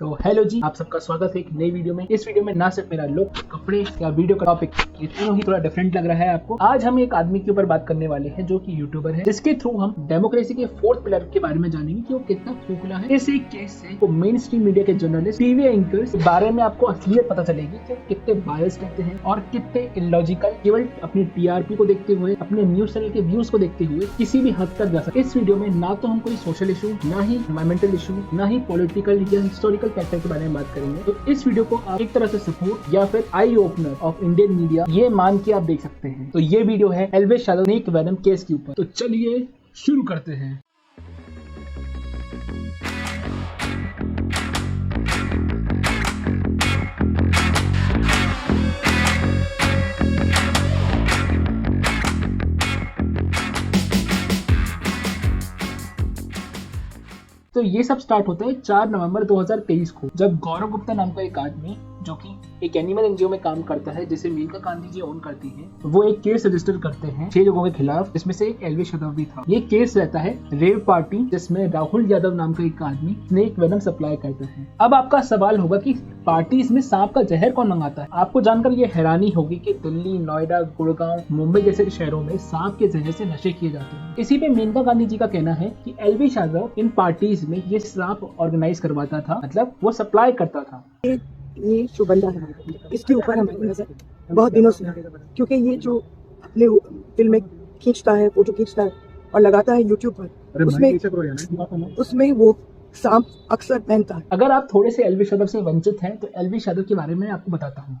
तो हेलो जी, आप सबका स्वागत है एक नई वीडियो में। इस वीडियो में ना सिर्फ मेरा लुक, कपड़े या वीडियो का टॉपिक, ये तीनों ही थोड़ा डिफरेंट लग रहा है आपको। आज हम एक आदमी के ऊपर बात करने वाले हैं जो कि यूट्यूबर है, जिसके थ्रू हम डेमोक्रेसी के फोर्थ पिलर के बारे में जानेंगे कि वो कितना खोखला है। इस एक केस से वो मेन स्ट्रीम मीडिया के जर्नलिस्ट, टीवी एंकर्स के बारे में आपको असलियत पता चलेगी कि कितने बायस रहते हैं और कितने इलॉजिकल, केवल अपनी टीआरपी को देखते हुए, अपने न्यूज चैनल के व्यूज को देखते हुए किसी भी हद तक जा सकते। इस वीडियो में ना तो हम कोई सोशल इशू, ना ही एनवायरमेंटल इशू, ना ही पॉलिटिकल या हिस्टोरिकल फैक्टर के बारे में बात करेंगे। तो इस वीडियो को आप एक तरह से सपोर्ट या फिर eye opener of Indian media ये मान के आप देख सकते हैं। तो ये वीडियो है Elvish Yadav snake venom case के ऊपर। तो चलिए शुरू करते हैं। तो ये सब स्टार्ट होता है 4 नवंबर 2023 को, जब गौरव गुप्ता नाम का एक आदमी जो कि एक एनिमल एनजीओ में काम करता है जिसे मेनका गांधी जी ओन करती है, वो एक केस रजिस्टर करते हैं 6 लोगों के खिलाफ, जिसमें से एक एल्विश यादव भी था। ये केस रहता है रेव पार्टी, जिसमें राहुल यादव नाम का एक आदमी स्नेक वेनम सप्लाई करता है। अब आपका सवाल होगा कि पार्टीज में सांप का जहर कौन मंगाता है। आपको जानकर ये हैरानी होगी कि दिल्ली, नोएडा, गुड़गांव, मुंबई जैसे शहरों में सांप के जहर से नशे किए जाते हैं। इसी पे मेनका गांधी जी का कहना है कि एल्विश यादव इन पार्टीज में ये सांप ऑर्गेनाइज करवाता था, मतलब वो सप्लाई करता था। ये जो बंदा है इसके ऊपर हमारी नजर बहुत दिनों से, क्योंकि ये जो अपने फिल्में खींचता है, फोटो खींचता है और लगाता है यूट्यूब पर, उसमें वो सांप अक्सर पहनता है। अगर आप थोड़े से एल्विश यादव से वंचित हैं तो एल्विश यादव के बारे में आपको बताता हूँ।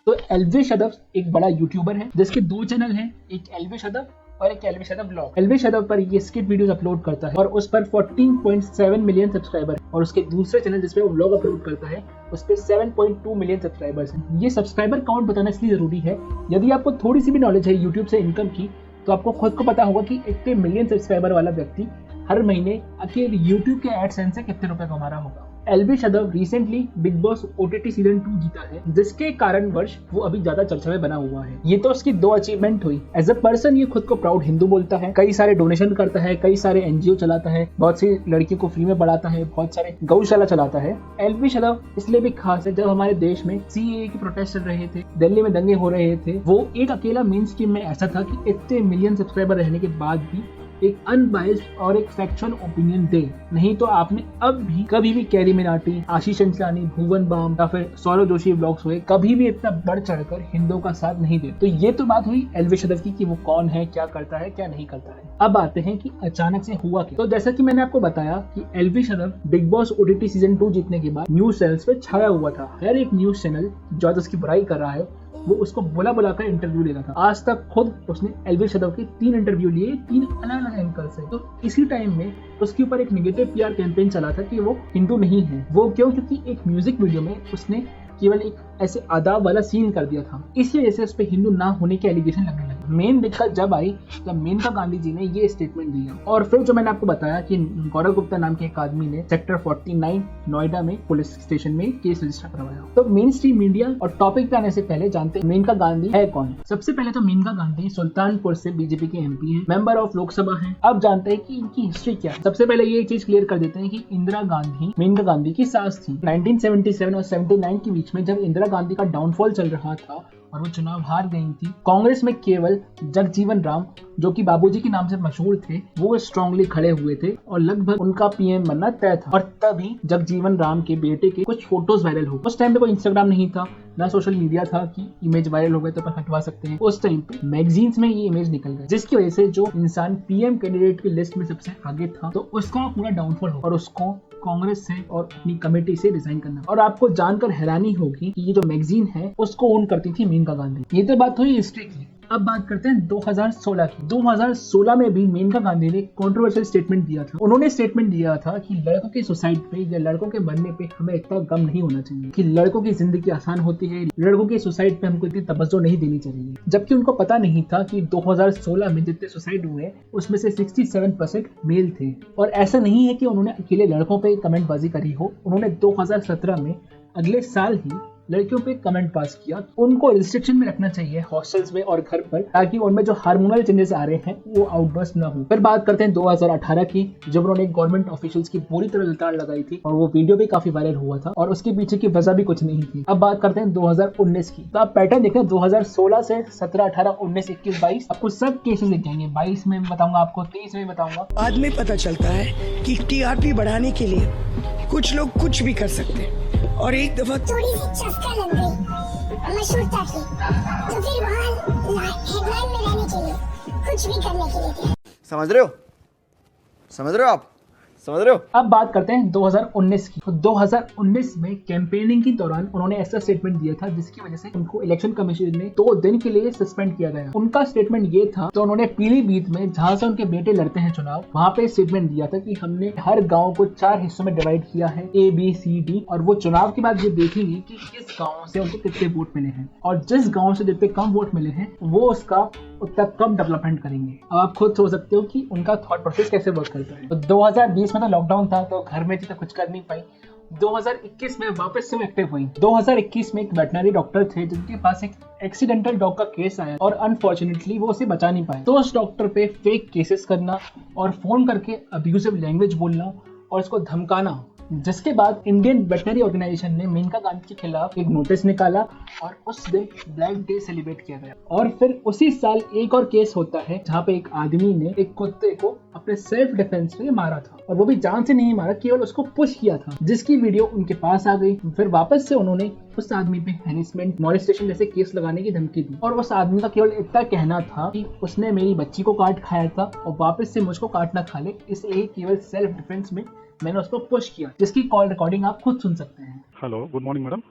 तो एल्विश यादव एक बड़ा यूट्यूबर है जिसके 2 चैनल हैं, एक एल्विश यादव और एक एल्विश यादव ब्लॉग। एल्विश यादव पर ये स्किट वीडियोस अपलोड करता है और उस पर 14.7 मिलियन सब्सक्राइबर है, और उसके दूसरे चैनल जिसपे वो ब्लॉग अपलोड करता है उस पे 7.2 मिलियन सब्सक्राइबर्स हैं। ये सब्सक्राइबर काउंट बताना इसलिए जरूरी है, यदि आपको थोड़ी सी भी नॉलेज है यूट्यूब से इनकम की, तो आपको खुद को पता होगा कि इतने मिलियन सब्सक्राइबर वाला व्यक्ति हर महीने अकेले यूट्यूब के एडसेंस से कितने रुपए कमा रहा होगा। Elvish Yadav recently big boss OTT season 2 जीता है, जिसके कारणवश वो अभी ज्यादा चर्चा में बना हुआ है। ये तो उसकी 2 अचीवमेंट हुई। एज अ पर्सन ये खुद को प्राउड हिंदू बोलता है, कई सारे डोनेशन करता है, कई सारे एनजीओ चलाता है, बहुत सी लड़कियों को फ्री में पढ़ाता है, बहुत सारे गौशाला चलाता है। एल्विश यादव इसलिए भी खास है, जब हमारे देश में CAA के प्रोटेस्ट चल रहे थे, दिल्ली में दंगे हो रहे थे, वो एक अकेला मेन स्ट्रीम में ऐसा था कि इतने मिलियन सब्सक्राइबर रहने के बाद भी एक अनबायस्ड और एक फैक्चुअल ओपिनियन दे। नहीं तो आपने अब भी कभी भी कैरी मिनाटी, आशीष अंचलानी, भुवन बाम या फिर सौरव जोशी ब्लॉग्स हुए, कभी भी इतना बढ़ चढ़कर हिंदुओं का साथ नहीं दे। तो ये तो बात हुई एल्विश यादव की कि वो कौन है, क्या करता है, क्या नहीं करता है। अब आते हैं कि अचानक से हुआ क्या। तो जैसा कि मैंने आपको बताया कि Elvish Yadav big boss OTT season 2 जीतने के बाद न्यूज चैनल्स पे छाया हुआ था। हर एक न्यूज चैनल जो आज उसकी बुराई कर रहा है वो उसको बुला कर इंटरव्यू लेता था। आज तक खुद उसने एल्विश यादव के 3 इंटरव्यू लिए, 3 अलग अलग एंकर से। तो इसी टाइम में उसके ऊपर एक नेगेटिव PR कैंपेन चला था कि वो हिंदू नहीं है। वो क्यों? क्योंकि एक म्यूजिक वीडियो में उसने केवल एक ऐसे आदाब वाला सीन कर दिया था, इसी वजह से उस पर हिंदू ना होने के एलिगेशन लगने लगे। मेन दिक्कत जब आई जब मेनका गांधी जी ने ये स्टेटमेंट दिया, और फिर जो मैंने आपको बताया कि गौरव गुप्ता नाम के एक आदमी ने सेक्टर 49 नोएडा में पुलिस स्टेशन में केस रजिस्टर करवाया। तो मेन स्ट्रीम मीडिया और टॉपिक पे आने से पहले जानते हैं मेनका गांधी है कौन। सबसे पहले तो मेनका गांधी सुल्तानपुर से बीजेपी के MP है, मेंबर ऑफ लोकसभा है। अब जानते हैं कि इनकी हिस्ट्री क्या है। सबसे पहले ये चीज क्लियर कर देते हैं कि इंदिरा गांधी मेनका गांधी की सास थी। 1977 और 79 के बीच में जब इंदिरा गांधी का डाउनफॉल चल रहा था और वो चुनाव हार गई थी, कांग्रेस में केवल जगजीवन राम, जो कि बाबूजी के नाम से मशहूर थे, वो स्ट्रांगली खड़े हुए थे और लगभग उनका PM बनना तय था। और तभी जगजीवन राम के बेटे के कुछ फोटोज वायरल हो। उस टाइम पे कोई इंस्टाग्राम नहीं था, ना सोशल मीडिया था कि इमेज वायरल हो गए तो अपन हटवा सकते हैं। उस टाइम पे मैगजीन्स में ये इमेज निकल गए, जिसकी वजह से जो इंसान PM कैंडिडेट की लिस्ट में सबसे आगे था, तो उसका पूरा डाउनफॉल हो और उसको कांग्रेस से और अपनी कमेटी से रिजाइन करना। और आपको जानकर हैरानी होगी कि ये जो मैगजीन है उसको ओन करती थी मेनका गांधी। ये तो बात हुई हिस्ट्री की। अब बात करते हैं 2016 की। 2016 में भी मेनका गांधी ने कंट्रोवर्शियल स्टेटमेंट दिया था। उन्होंने स्टेटमेंट दिया था कि लड़कों के सुसाइड पे या लड़कों के मरने पे हमें इतना गम नहीं होना चाहिए, कि लड़कों की जिंदगी आसान होती है, लड़कों के सुसाइड पे हमको इतनी तवज्जो नहीं देनी चाहिए। जबकि उनको पता नहीं था कि 2016 में जितने सुसाइड हुए उसमें से 67% मेल थे। और ऐसा नहीं है कि उन्होंने अकेले लड़कों पे कमेंटबाजी करी हो, उन्होंने 2017 में अगले साल ही लड़कियों पे कमेंट पास किया। उनको रिस्ट्रिक्शन में रखना चाहिए हॉस्टल्स में और घर पर, ताकि उनमें जो हार्मोनल चेंजेस आ रहे हैं वो आउटबर्स्ट ना हो। फिर बात करते हैं 2018 की, जब उन्होंने गवर्नमेंट ऑफिशियल्स की पूरी तरह लताड़ लगाई थी और वो वीडियो भी काफी वायरल हुआ था और उसके पीछे की वजह भी कुछ नहीं थी। अब बात करते हैं 2019 की। तो आप पैटर्न देखें, 2016 से 17, 18, 19, 21, 22 आपको सब केसेस दिख जाएंगे। 22 में बताऊंगा आपको, 23 में बताऊंगा। बाद में पता चलता है कि टीआरपी बढ़ाने के लिए कुछ लोग कुछ भी कर सकते हैं, और एक दफा थोड़ी सी चस्का लग गई मशहूरता की, तो फिर वहाँ हेडलाइन में रहने के लिए कुछ भी करने के लिए थे। समझ रहे हो आप? समझ रहे हो? अब बात करते हैं 2019 की। तो 2019 में कैंपेनिंग के दौरान उन्होंने ऐसा स्टेटमेंट दिया था जिसकी वजह से उनको इलेक्शन कमीशन ने 2 दिन के लिए सस्पेंड किया गया। उनका स्टेटमेंट ये था, तो उन्होंने पीलीभीत में, जहां से उनके बेटे लड़ते हैं चुनाव, वहां पे स्टेटमेंट दिया था कि हमने हर गांव को 4 हिस्सों में डिवाइड किया है, A, B, C, D, और वो चुनाव के बाद ये देखेंगे कि किस गाँव से उनको कितने वोट मिले हैं, और जिस गाँव से जितने कम वोट मिले हैं वो उसका उतना कम डेवलपमेंट करेंगे। अब आप खुद सोच सकते हो कि उनका थॉट प्रोसेस कैसे वर्क करता है। तो 2020 में तो लॉकडाउन था, तो घर में थी तो कुछ कर नहीं पाई। 2021 में वापस से एक्टिव हुई। 2021 में एक वेटनरी डॉक्टर थे जिनके पास एक एक्सीडेंटल डॉग का केस आया और अनफॉर्चुनेटली वो उसे बचा नहीं पाए। तो उस डॉक्टर पे फेक केसेस करना और फोन करके अब्यूजिव लैंग्वेज बोलना और उसको धमकाना, जिसके बाद इंडियन वेटनरी ऑर्गेनाइजेशन ने मेनका गांधी के खिलाफ एक नोटिस निकाला और उस दिन ब्लैक डे सेलिब्रेट किया गया। और फिर उसी साल एक और केस होता है जहाँ पे एक आदमी ने एक कुत्ते को अपने सेल्फ डिफेंस में मारा था, और वो भी जान से नहीं मारा, केवल उसको पुश किया था, जिसकी वीडियो उनके पास आ गई। फिर वापस से उन्होंने उस आदमी पे हैरेसमेंट, मॉलेस्टेशन जैसे केस लगाने की धमकी दी, और उस आदमी का केवल इतना कहना था कि उसने मेरी बच्ची को काट खाया था और वापस से मुझको काट ना खा ले, इसलिए केवल सेल्फ डिफेंस में मैंने उसको पुश किया, जिसकी कॉल रिकॉर्डिंग आप खुद सुन सकते हैं। Hello, good morning madam.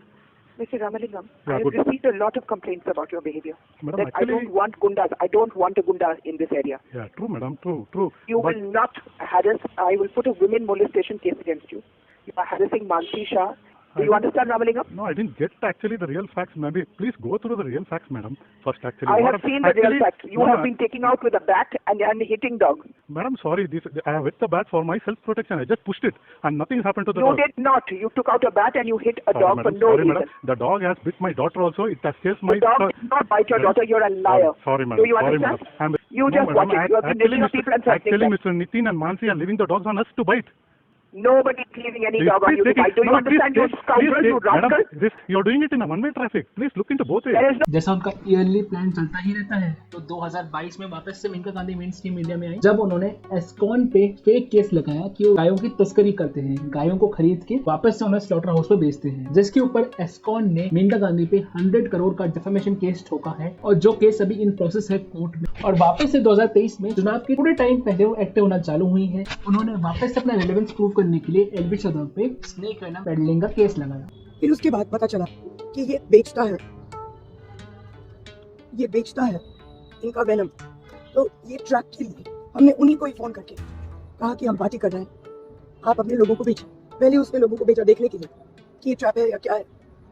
Mr. Ramalingam, Yeah, I have good. received a lot of complaints about your behavior. Madam, That actually- I don't want gundas. I don't want a gunda in this area. Yeah, true, madam, true. You But- will not harass. I will put a women molestation case against you. You are harassing Mansi Shah. Do you understand, Ramalingam? No, I didn't get actually the real facts. Maybe please go through the real facts, madam. First, actually. I What have seen the real actually- fact. You No, have no, been taking out with a bat and hitting dog. Madam, sorry. I have hit the bat for my self-protection. I just pushed it, and nothing happened to the You dog. did not. You took out a bat and you hit a Sorry, dog madam. for no Sorry, reason. madam. The dog has bit my daughter also. It has chased my. The dog did not bite your Madam, daughter. You're a liar. Sorry, madam. Do you Sorry, understand? madam. You No, just madam, watch it. You have been actually, making a people and threatening actually, them. Mr. Nitin and Mansi are leaving the dogs on us to bite. Nobody is leaving any Please- dog on please you to take it. bite. Do you No, understand, you please scoundrel, you take- madam, rascal? you're doing it in a one-way traffic. Please look into both ways. There is no जैसा उनका yearly plan चलता ही रहता है, तो 2022 में वापस से Maneka Gandhi mainstream media में आई, जब उन्होंने एस्कॉन पे फेक केस लगाया कि वो गायों की तस्करी करते हैं, गायों को खरीद के वापस से उन्हें स्लॉटर हाउस पे बेचते हैं, जिसके ऊपर एस्कॉन ने मेनका गांधी पे 100 करोड़ का डिफेमेशन केस ठोका है, और जो केस अभी इन प्रोसेस है कोर्ट में। और वापस से 2023 में चुनाव के थोड़े टाइम पहले वो एक्टिव होना चालू हुई है। उन्होंने वापस से अपना रेलेवेंस प्रूव करने के लिए एलबी सदर पे स्नेक वेनम पेडलिंग का केस लगाया। फिर उसके बाद पता चला कि ये बेचता है इनका वेनम। तो ये ट्रैक के लिए हमने उन्हीं को ही फोन करके कहा कि हम पार्टी कर रहे हैं, आप अपने लोगों को बेचें। पहले उसने लोगों को बेचा देखने के लिए कि ये ट्रैप है या क्या है,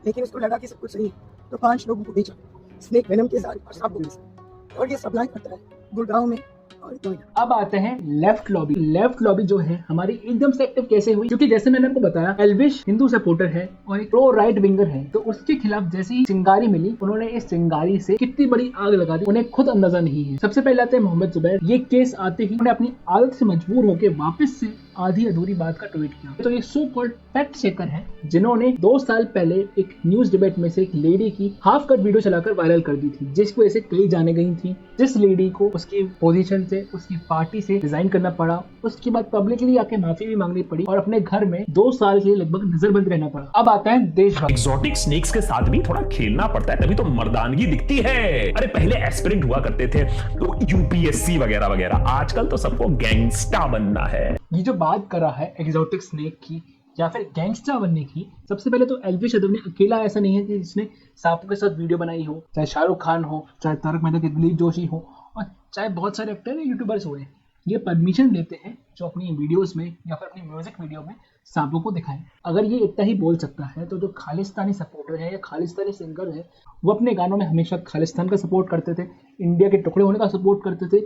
लेकिन उसको लगा कि सब कुछ सही है, तो 5 लोगों को बेचा स्नेक वेनम के साथ और सांप से, और ये सप्लाई करता है गुड़गांव में और नोएडा। अब आते हैं लेफ्ट लॉबी। लेफ्ट लॉबी जो है हमारी एकदम से एक्टिव कैसे हुई, क्योंकि जैसे मैंने आपको बताया एल्विश हिंदू सपोर्टर है और एक प्रो राइट विंगर है, तो उसके खिलाफ जैसी ही चिंगारी मिली, उन्होंने इस चिंगारी से कितनी बड़ी आग लगा दी उन्हें खुद अंदाजा नहीं है। सबसे पहले आते हैं मोहम्मद जुबैर। ये केस आते ही उन्होंने अपनी आदत से मजबूर होकर वापस से आधी अधूरी बात का ट्वीट किया। तो ये सो कॉल्ड फैक्ट चेकर है जिन्होंने 2 साल पहले एक न्यूज डिबेट में से एक लेडी की हाफ कट वीडियो चलाकर वायरल कर दी थी, जिसकी वजह से कई जाने गई थी, जिस लेडी को उसकी पोजीशन से, उसकी पार्टी से रिजाइन करना पड़ा। उसके बाद पब्लिकली आके माफी भी मांगनी पड़ी और अपने घर में 2 साल के लिए लगभग नजरबंद रहना पड़ा। अब आता है देशभक्त। एक्सोटिक स्नेक्स के साथ भी थोड़ा खेलना पड़ता है, तभी तो मर्दानगी दिखती है। अरे पहले एस्पिरेंट हुआ करते थे तो यूपीएससी वगैरह वगैरह, आजकल तो सबको गैंगस्टर बनना है। ये जो बात कर रहा है एक्सोटिक स्नेक की, या फिर गैंगस्टर बनने की, सबसे पहले तो एलविश यादव ने अकेला ऐसा नहीं है कि जिसने सांपों के साथ वीडियो बनाई हो, चाहे शाहरुख खान हो, चाहे तारक मेहता के दिलीप जोशी हो, और चाहे बहुत सारे एक्टर या यूट्यूबर्स हुए, ये परमिशन लेते हैं जो अपनी वीडियोस में या फिर अपनी म्यूजिक वीडियो में सांपों को दिखाएं। अगर ये इतना ही बोल सकता है तो जो खालिस्तानी सपोर्टर है या खालिस्तानी सिंगर है वो अपने गानों में हमेशा खालिस्तान का सपोर्ट करते थे, इंडिया के टुकड़े होने का सपोर्ट करते थे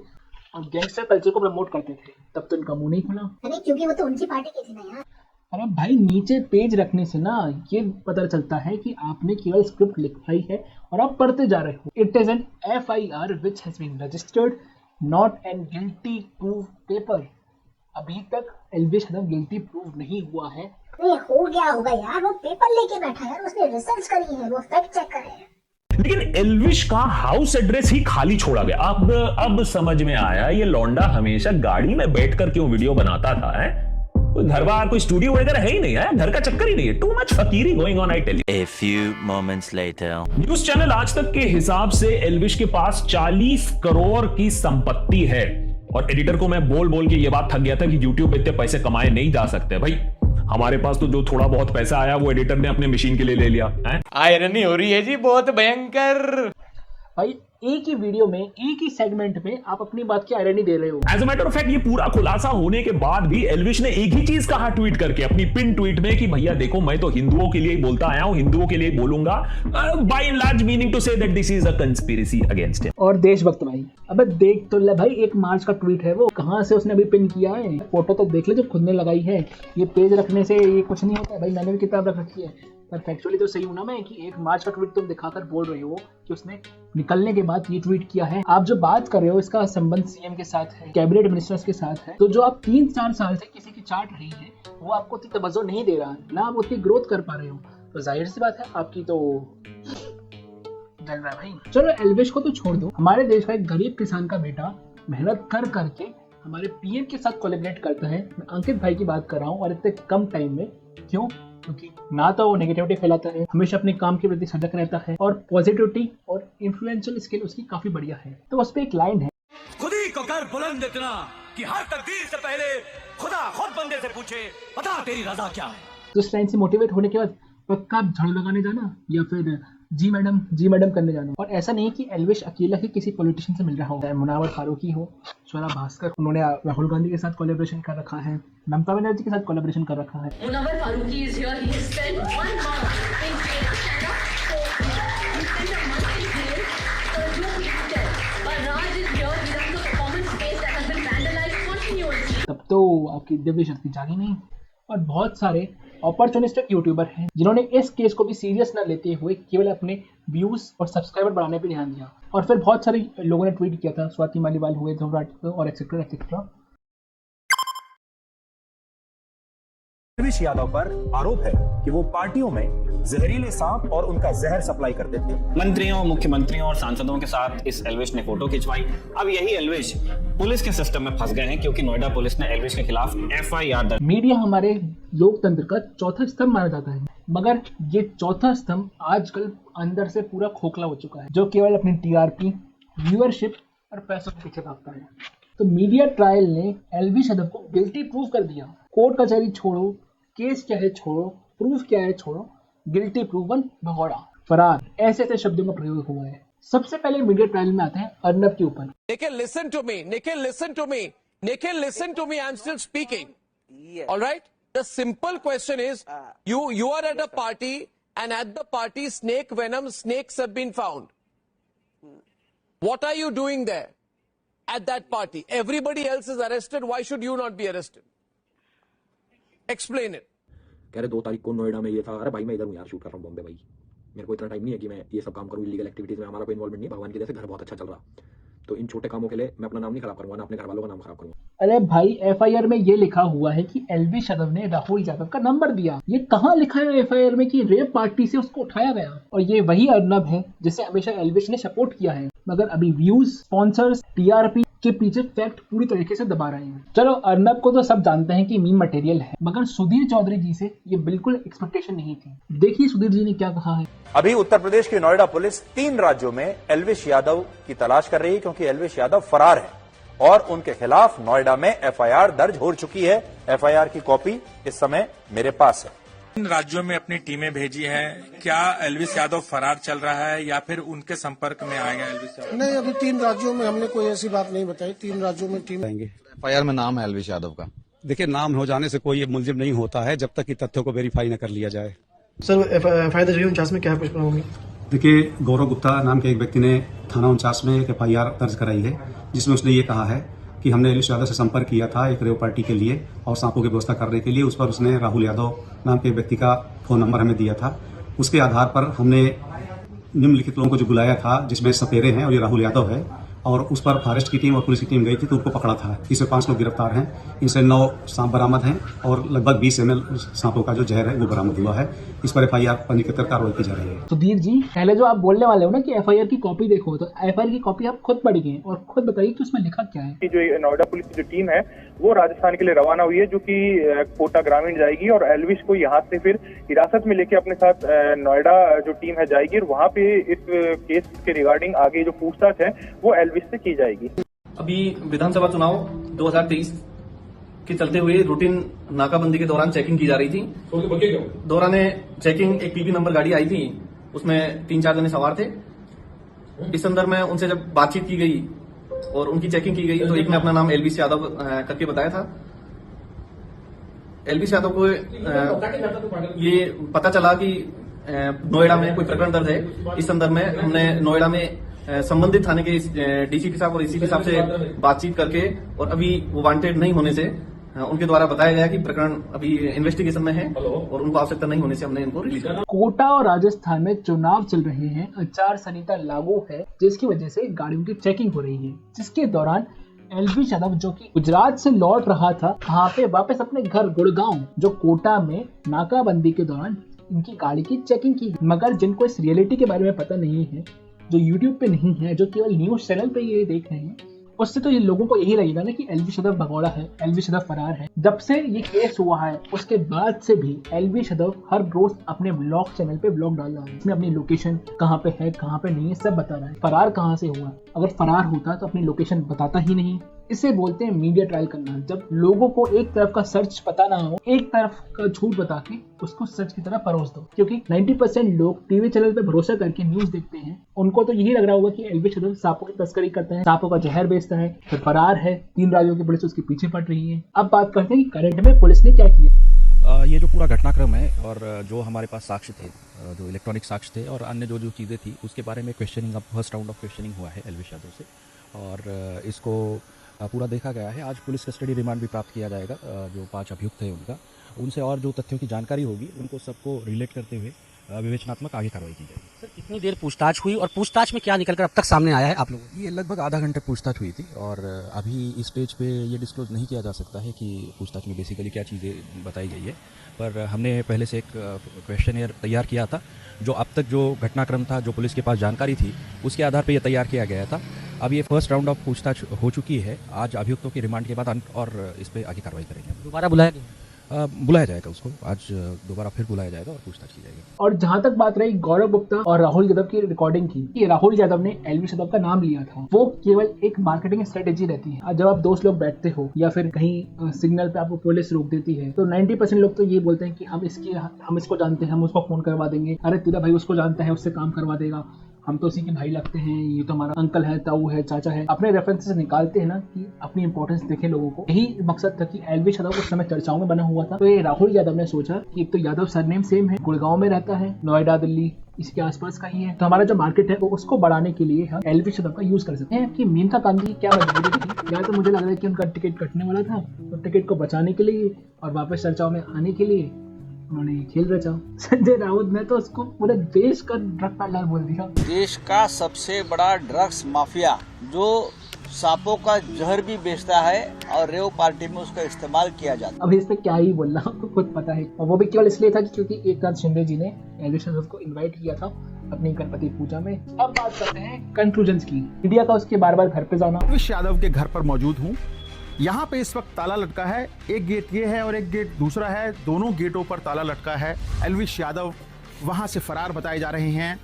और गैंगस्टर कल्चर को प्रमोट करते थे, तब तो इनका मुंह नहीं खुला। अरे क्योंकि वो तो उनकी पार्टी की थी ना यार। अरे भाई नीचे पेज रखने से ना ये पता चलता है कि आपने केवल स्क्रिप्ट लिखाई है और आप पढ़ते जा रहे हो। It is an FIR which has been registered, not an guilty proof paper। अभी तक एलविश यादव गिल्टी प्रूव नहीं हुआ है। नहीं हो गया होगा यार, वो पेपर लेके बैठा है, उसने रिसर्च करी है, वो फैक्ट चेक कर रहे हैं। लेकिन एल्विश का हाउस एड्रेस ही खाली छोड़ा गया। अब समझ में आया ये लौंडा हमेशा गाड़ी में बैठकर क्यों वीडियो बनाता था। कोई घर बार कोई स्टूडियो वगैरह है ही नहीं है, घर का चक्कर ही नहीं है। टू मच फकीरी going on, I tell you. A few moments later. News channel Aaj Tak के हिसाब से एल्विश के पास 40 करोड़ की संपत्ति है और एडिटर को मैं बोल बोल के ये बात थक गया था कि यूट्यूब पे इतने पैसे कमाए नहीं जा सकते। भाई हमारे पास तो जो थोड़ा बहुत पैसा आया वो एडिटर ने अपने मशीन के लिए ले लिया है। आयरनी हो रही है जी, बहुत भयंकर। भाई एक ही वीडियो में एक ही सेगमेंट में आप अपनी बात की आयरनी दे रहे हो। As a matter of fact ये पूरा खुलासा होने के बाद भी एल्विश ने एक ही चीज कहा ट्वीट करके अपनी पिन ट्वीट में कि भैया देखो मैं तो हिंदुओं के लिए ही बोलता आया हूं, हिंदुओं के लिए बोलूंगा, by and large meaning to say that this is a conspiracy against him. और देशभक्त भाई, अबे देख तो ले भाई, 1 मार्च का ट्वीट है वो, कहां से उसने अभी पिन किया है, फोटो तो देख ले जो खुद ने लगाई है। ये पेज रखने से ये कुछ नहीं होता है भाई, मैंने भी किताब रख रखी है। पर फैक्चुअली तो सही हूं ना मैं कि 1 मार्च का ट्वीट तुम दिखाकर बोल रहे हो कि उसने निकलने के बाद ये ट्वीट किया है। आप जो बात कर रहे हो इसका संबंध सीएम के साथ है, कैबिनेट मिनिस्टर्स के साथ है, तो जो आप 3-4 साल से किसी की चाट रही है वो आपको उतनी तवज्जो नहीं दे रहा, ना आप उसकी ग्रोथ कर पा रहे हो, तो जाहिर सी बात है आपकी तो जल रहा है भाई। चलो एल्विश को तो छोड़ दो, हमारे देश का एक गरीब किसान का बेटा मेहनत कर करके हमारे पीएम के साथ कोलैबोरेट करता है। मैं अंकित भाई की बात कर रहा हूँ और इतने कम टाइम में। क्यों? क्योंकि ना तो वो नेगेटिविटी फैलाता है, हमेशा अपने काम के प्रति सजग रहता है और पॉजिटिविटी और इन्फ्लुएंशियल स्किल उसकी काफी बढ़िया है। तो उस पर एक लाइन है, खुद ही को कर बुलंद इतना कि हर तकदीर से पहले खुदा खुद बंदे से पूछे बता तेरी रजा क्या है। तो इस लाइन से मोटिवेट होने के बाद पक्का आप झाड़ू लगाने जाना या फिर जी मैडम करने जाना। और ऐसा नहीं कि एल्विश अकेला ही किसी पॉलिटिशियन से मिल रहा हो, चाहे मुनावर फारूकी हो, स्वरा भास्कर, उन्होंने राहुल गांधी के साथ कोलैबोरेशन कर रखा है, ममता बनर्जी के साथ कोलैबोरेशन कर रखा है। Munawar Farooqui is here. He has spent 1 month in jail. So he spent a month in jail for no pretext. But Raj is here. He runs a performance space that has been vandalized continuously. तब तो आपकी दिव्य शक्ति जागी नहीं। और बहुत सारे opportunistic YouTuber हैं जिन्होंने इस केस को भी सीरियस न लेते हुए केवल अपने व्यूज और सब्सक्राइबर बढ़ाने पे ध्यान दिया। और फिर बहुत सारे लोगों ने ट्वीट किया था, स्वाति मालीवाल हुए, ध्रुव और एक्सेट्रा एक्सेट्रा। एल्विश यादव पर आरोप है कि वो पार्टियों में जहरीले सांप और उनका जहर सप्लाई करते थे। मंत्रियों, मुख्यमंत्रियों और सांसदों के साथ इस एल्विश ने फोटो खिंचवाई। अब यही एल्विश पुलिस के सिस्टम में फंस गए हैं क्योंकि नोएडा पुलिस ने एल्विश के खिलाफ FIR दर्ज। मीडिया हमारे लोकतंत्र का चौथा स्तंभ माना जाता है, मगर ये चौथा स्तंभ आजकल अंदर से पूरा खोखला हो चुका है, जो केवल अपनी TRP, व्यूअरशिप और पैसों के पीछे भागता है। तो मीडिया ट्रायल ने एल्विश यादव को गिल्टी प्रूव कर दिया। कोर्ट कचहरी छोड़ो, केस क्या है छोड़ो, प्रूफ क्या है छोड़ो, गिल्टी प्रूवन, भगोड़ा, फरार, ऐसे ऐसे शब्दों का प्रयोग हुआ है। सबसे पहले मीडिया ट्रायल में आते हैं अर्नब के ऊपर। Nikhil, listen to me. Nikhil, listen to me. Nikhil, listen to me. I'm still speaking. Yes. All right. The simple question is, you are at a party, and at the party, snake venom, snakes have been found. What are you doing there at that party? Everybody else is arrested. Why should you not be arrested? Explain it. कह रहे 2 तारीख को नोएडा में ये था। अरे भाई मैं इधर हूँ यार, शूट कर रहा हूँ बॉम्बे। भाई मेरे को इतना टाइम नहीं है कि मैं ये सब काम करूँ, इलीगल एक्टिविटीज में हमारा कोई इन्वॉल्वमेंट नहीं। भगवान की वजह से घर बहुत अच्छा चल रहा, तो इन छोटे कामों के लिए मैं अपना नाम नहीं खराब करूंगा, ना अपने घर वालों का नाम खराब करूंगा। अरे भाई FIR में ये लिखा हुआ है कि एल्विश यादव ने राहुल यादव का नंबर दिया। ये कहाँ लिखा है FIR में कि रेप पार्टी से उसको उठाया गया? और ये वही अर्नब है जिसे हमेशा एल्विश ने सपोर्ट किया है, मगर अभी व्यूज, स्पॉन्सर्स, TRP के पीछे फैक्ट पूरी तरीके से दबा रहे हैं। चलो अर्नब को तो सब जानते हैं कि मीम मटेरियल है, मगर सुधीर चौधरी जी से ये बिल्कुल एक्सपेक्टेशन नहीं थी। देखिए सुधीर जी ने क्या कहा है। अभी उत्तर प्रदेश की नोएडा पुलिस 3 राज्यों में एल्विश यादव की तलाश कर रही है क्योंकि एल्विश यादव फरार है। और उनके खिलाफ नोएडा में एफआईआर दर्ज हो चुकी है। एफआईआर की कॉपी इस समय मेरे पास है। इन राज्यों में अपनी टीमें भेजी हैं, क्या एल्विस यादव फरार चल रहा है या फिर उनके संपर्क में आएगा एल्विस यादव? नहीं, अभी 3 राज्यों में हमने कोई ऐसी बात नहीं बताई। 3 राज्यों में टीम आएंगे। एफआईआर में नाम है एल्विस यादव का। देखिए, नाम हो जाने से कोई मुलजिम नहीं होता है जब तक कि तथ्यों को वेरीफाई न कर लिया जाए। सर, एफआईआर 49 में क्या कुछ होगी? देखिए, गौरव गुप्ता नाम के एक व्यक्ति ने थाना 49 में एक एफआईआर दर्ज कराई है, जिसमें उसने ये कहा है कि हमने एल्विस यादव से संपर्क किया था एक रेव पार्टी के लिए और सांपों की व्यवस्था करने के लिए। उस पर उसने राहुल यादव नाम के व्यक्ति का फोन नंबर हमें दिया था। उसके आधार पर हमने निम्नलिखित लोगों को जो बुलाया था, जिसमें सपेरे हैं और ये राहुल यादव है, और उस पर फॉरेस्ट की टीम और पुलिस की टीम गई थी तो उनको पकड़ा था। इसमें 5 लोग गिरफ्तार हैं। इनसे 9 सांप बरामद हैं और लगभग 20 ml सांपों का जो जहर है वो बरामद हुआ है। इस पर एफआईआर पंजीकृत कर कार्रवाई की जा रही है। सुधीर जी, पहले जो आप बोलने वाले हो ना कि एफआईआर की कॉपी देखो, तो एफआईआर की कॉपी आप खुद पढ़िए और खुद बताइए कि उसमें लिखा क्या है। जो नोएडा पुलिस की जो टीम है वो राजस्थान के लिए रवाना हुई है, जो कि कोटा ग्रामीण जाएगी और एल्विस को यहाँ से फिर हिरासत में लेके अपने साथ नोएडा जो टीम है जाएगी और वहाँ पे इस केस के रिगार्डिंग आगे जो पूछताछ है वो एल्विस से की जाएगी। अभी विधानसभा चुनाव 2023 के चलते हुए रूटीन नाकाबंदी के दौरान चेकिंग की जा रही थी। दौरान चेकिंग एक पीबी नंबर गाड़ी आई थी, उसमें 3-4 जने सवार थे। इस संदर्भ में उनसे जब बातचीत की गई और उनकी चेकिंग की गई तो एक ने अपना नाम एल्विस यादव करके बताया था। एल्विस यादव को ये पता चला कि नोएडा में कोई प्रकरण दर्ज है। इस संदर्भ में हमने नोएडा में संबंधित थाने के डीसीपी साहब और एसीपी साहब से बातचीत करके और अभी वो वांटेड नहीं होने से उनके द्वारा बताया गया कि प्रकरण अभी इन्वेस्टिगेशन में है और उनको आवश्यकता नहीं होने से हमने इनको रिलीज किया। कोटा और राजस्थान में चुनाव चल रहे हैं, आचार संहिता लागू है, जिसकी वजह से गाड़ियों की चेकिंग हो रही है, जिसके दौरान एल्विस यादव जो कि गुजरात से लौट रहा था, वहाँ पे वापस अपने घर गुड़गांव जो कोटा में नाकाबंदी के दौरान इनकी गाड़ी की चेकिंग की। मगर जिनको इस रियलिटी के बारे में पता नहीं है, जो यूट्यूब पे नहीं है, जो केवल न्यूज चैनल पे ये देख रहे हैं, उससे तो ये लोगों को यही लगेगा ना कि एल्विस यादव भगौड़ा है, एल्विस यादव फरार है। जब से ये केस हुआ है उसके बाद से भी एल्विस यादव हर रोज अपने ब्लॉग चैनल पे ब्लॉग डाल रहा है, इसमें अपनी लोकेशन कहाँ पे है कहाँ पे नहीं है सब बता रहा है। फरार कहाँ से हुआ? अगर फरार होता तो अपनी लोकेशन बताता ही नहीं। इसे बोलते हैं मीडिया ट्रायल करना, जब लोगों को एक तरफ का सच पता ना हो, एक तरफ का झूठ बता के उसको सच की तरह परोस दो। क्योंकि 90% लोग टीवी चैनल पे भरोसा करके न्यूज देखते हैं, उनको तो यही लग रहा होगा कि एल्विस यादव सांपों की तस्करी करता है, सांपों का जहर बेचता है, फिर फरार है, 3 राज्यों की पुलिस उसके पीछे पड़ रही है। अब बात करते हैं कि करंट में पुलिस ने क्या किया। ये जो पूरा घटनाक्रम है और जो हमारे पास साक्ष्य थे, जो इलेक्ट्रॉनिक साक्ष्य थे और अन्य जो चीज़ें थी, उसके बारे में क्वेश्चनिंग, अब फर्स्ट राउंड ऑफ क्वेश्चनिंग हुआ है एल्विस यादव से और इसको पूरा देखा गया है। आज पुलिस कस्टडी रिमांड भी प्राप्त किया जाएगा। जो 5 अभियुक्त थे उनसे और जो तथ्यों की जानकारी होगी उनको सबको रिलेट करते हुए विवेचनात्मक आगे कार्रवाई की जाएगी। सर, कितनी देर पूछताछ हुई और पूछताछ में क्या निकलकर अब तक सामने आया है आप लोगों को? ये लगभग आधा घंटे पूछताछ हुई थी और अभी इस स्टेज पे ये डिस्क्लोज नहीं किया जा सकता है कि पूछताछ में बेसिकली क्या चीज़ें बताई गई है, पर हमने पहले से एक क्वेश्चनेयर तैयार किया था। जो अब तक जो घटनाक्रम था, जो पुलिस के पास जानकारी थी, उसके आधार पर यह तैयार किया गया था। अब ये फर्स्ट राउंड ऑफ पूछताछ हो चुकी है। आज अभियुक्तों की रिमांड के बाद और इस पर आगे कार्रवाई करेंगे। दोबारा बुलाया जाएगा उसको, आज दोबारा फिर बुलाया जाएगा और पूछताछ की जाएगी। और जहां तक बात रही गौरव गुप्ता और राहुल यादव की रिकॉर्डिंग की, कि राहुल यादव ने एल्विस यादव का नाम लिया था, वो केवल एक मार्केटिंग स्ट्रेटेजी रहती है। जब आप दोस्त लोग बैठते हो या फिर कहीं सिग्नल पे आपको पुलिस रोक देती है तो 90% लोग तो ये बोलते हैं कि हम इसको जानते हैं, हम उसको फोन करवा देंगे, अरे तेरा भाई उसको जानता है, उससे काम करवा देगा, हम तो उसी के भाई लगते हैं, ये तो हमारा अंकल है, ताऊ है, चाचा है। अपने रेफरेंसेस निकालते हैं ना कि अपनी इंपॉर्टेंस देखे लोगों को। यही मकसद था कि एल्विस यादव उस समय चर्चाओं में बना हुआ था। तो ये राहुल यादव ने सोचा कि एक तो यादव सरनेम सेम है, गुड़गांव में रहता है, नोएडा दिल्ली इसके आसपास का ही है, तो हमारा जो मार्केट है वो उसको बढ़ाने के लिए हम एल्विस यादव का यूज कर सकते हैं। कि मेनका गांधी क्या मजबूरी थी, या तो मुझे लग रहा है कि उनका टिकट कटने वाला था, तो टिकट को बचाने के लिए और वापस चर्चाओं में आने के लिए उन्होंने खेल रचा। संजय राउत ने तो उसको पूरे देश का ड्रग पैडलर बोल दिया। देश का सबसे बड़ा ड्रग्स माफिया जो सांपों का जहर भी बेचता है और रेव पार्टी में उसका इस्तेमाल किया जाता है। अब इस पे क्या ही बोलना, आपको खुद पता है। और वो भी केवल इसलिए था क्योंकि एकनाथ शिंदे जी ने एल्विस यादव को इनवाइट किया था अपनी गणपति पूजा में। अब बात करते हैं कंक्लूजन्स की। मीडिया का उसके बार बार घर पे जाना। एल्विस यादव के घर पर मौजूद हूँ। यहाँ पे इस वक्त ताला लटका है, एक गेट ये है और एक गेट दूसरा है, दोनों गेटों पर ताला लटका है। एल्विस यादव वहाँ से फरार बताए जा रहे हैं।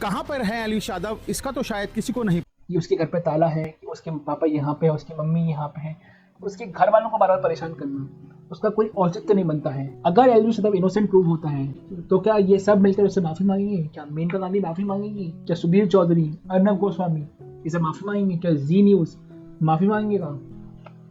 कहाँ पर है एल्विस यादव, इसका तो शायद किसी को नहीं कि उसके घर पे ताला है, कि उसके पापा यहाँ पे है, उसकी मम्मी यहाँ पे है, उसके घर वालों को बार बार परेशान करना, उसका कोई औचित्य नहीं बनता है। अगर एलविश यादव इनोसेंट प्रूव होता है तो क्या ये सब मिलकर उससे माफी मांगेंगे? क्या मेनका गांधी माफी मांगेगी? क्या सुधीर चौधरी, अर्नब गोस्वामी ये सब माफी मांगेंगे? क्या जी न्यूज माफी मांगेगा?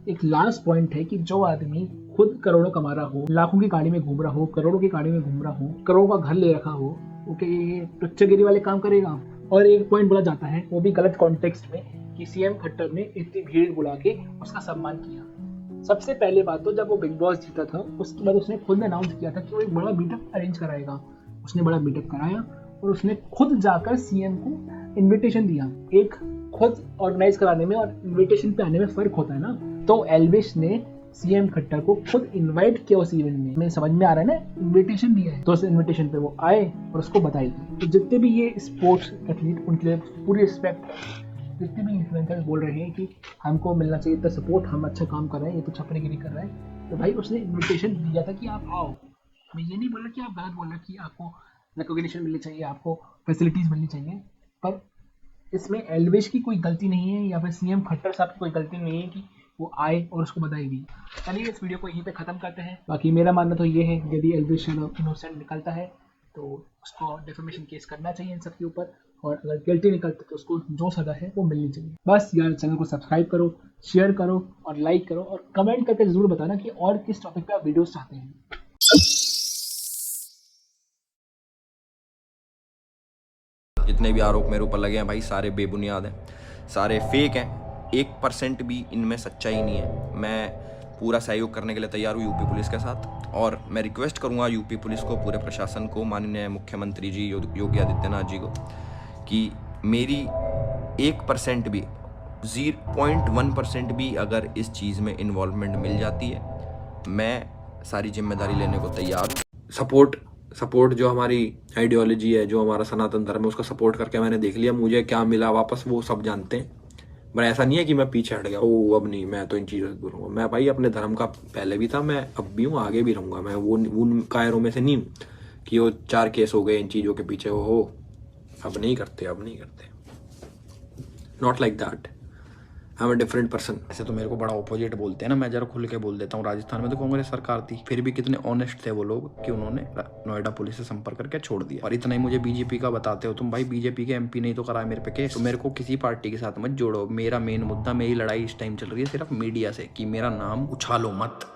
एक लास्ट पॉइंट है कि जो आदमी खुद करोड़ों कमा रहा हो, लाखों की गाड़ी में घूम रहा हो, करोड़ों की गाड़ी में घूम रहा हो, करोड़ों का घर ले रखा हो, ओके, ये टुच्चेगिरी वाले काम करेगा? और एक पॉइंट बोला जाता है, वो भी गलत कॉन्टेक्स्ट में, कि सीएम खट्टर ने इतनी भीड़ बुला के उसका सम्मान किया। सबसे पहले बात तो जब वो बिग बॉस जीता था उसके बाद उसने खुद अनाउंस किया था कि वो एक बड़ा मीटअप अरेंज कराएगा। उसने बड़ा मीटअप कराया और उसने खुद जाकर सीएम को इनविटेशन दिया। एक खुद ऑर्गेनाइज कराने में और इनविटेशन पे आने में फर्क होता है ना। तो एल्विश ने सीएम खट्टर को खुद इनवाइट किया उस इवेंट में। मैं समझ में आ रहा है ना, इनविटेशन दिया है, तो उस इनविटेशन पे वो आए और उसको बधाई दी। तो जितने भी ये स्पोर्ट्स एथलीट, उनके लिए पूरी रिस्पेक्ट है। जितने भी इन्फ्लुएंसर्स बोल रहे हैं कि हमको मिलना चाहिए इतना सपोर्ट, हम अच्छा काम कर रहे हैं, ये तो छपरेगिरी कर रहे हैं, तो भाई उसने इन्विटेशन दिया था कि आप आओ। मैं ये नहीं बोल रहा कि आप गलत बोल रहे कि आपको रिकॉग्निशन मिलनी चाहिए, आपको फैसिलिटीज मिलनी चाहिए, पर इसमें एल्विश की कोई गलती नहीं है या फिर सीएम खट्टर साहब की कोई गलती नहीं है कि वो आए और उसको बधाई दी। चलिए इस वीडियो को यहीं पे ख़त्म करते हैं। बाकी मेरा मानना तो ये है, यदि एल्विश इनोसेंट निकलता है तो उसको डिफेमेशन केस करना चाहिए इन सब के ऊपर, और अगर गिल्टी निकलता तो उसको जो सजा है वो मिलनी चाहिए। बस यार, चैनल को सब्सक्राइब करो, शेयर करो और लाइक करो, और कमेंट करके ज़रूर बताना कि और किस टॉपिक पे आप वीडियोस चाहते हैं। जितने भी आरोप मेरे ऊपर लगे हैं भाई, सारे बेबुनियाद हैं, सारे फेक हैं, 1% भी इनमें सच्चाई नहीं है। मैं पूरा सहयोग करने के लिए तैयार हूँ यूपी पुलिस के साथ, और मैं रिक्वेस्ट करूँगा यूपी पुलिस को, पूरे प्रशासन को, माननीय मुख्यमंत्री जी योगी आदित्यनाथ जी को, कि मेरी 1% भी, 0.1% भी अगर इस चीज़ में इन्वॉल्वमेंट मिल जाती है, मैं सारी जिम्मेदारी लेने को तैयार हूँ। सपोर्ट जो हमारी आइडियोलॉजी है, जो हमारा सनातन धर्म है, उसका सपोर्ट करके मैंने देख लिया, मुझे क्या मिला वापस वो सब जानते हैं। बट ऐसा नहीं है कि मैं पीछे हट गया, ओ अब नहीं, मैं तो इन चीज़ों से दूर हूँ। मैं भाई अपने धर्म का पहले भी था, मैं अब भी हूँ, आगे भी रहूँगा। मैं वो उन कायरों में से नहीं हूँ कि वो 4 केस हो गए इन चीज़ों के पीछे हो। अब नहीं करते not like that. I am a different person. ऐसे तो मेरे को बड़ा ऑपोजिट बोलते हैं ना, मैं जरा खुल के बोल देता हूँ। राजस्थान में तो कांग्रेस सरकार थी, फिर भी कितने ऑनेस्ट थे वो लोग कि उन्होंने नोएडा पुलिस से संपर्क करके छोड़ दिया। और इतना ही मुझे बीजेपी का बताते हो तुम, भाई बीजेपी के एमपी नहीं तो कराए मेरे पे केस। तो मेरे को किसी पार्टी के साथ मत जोड़ो। मेरा मेन मुद्दा, मेरी लड़ाई इस टाइम चल रही है सिर्फ मीडिया से, कि मेरा नाम उछालो मत।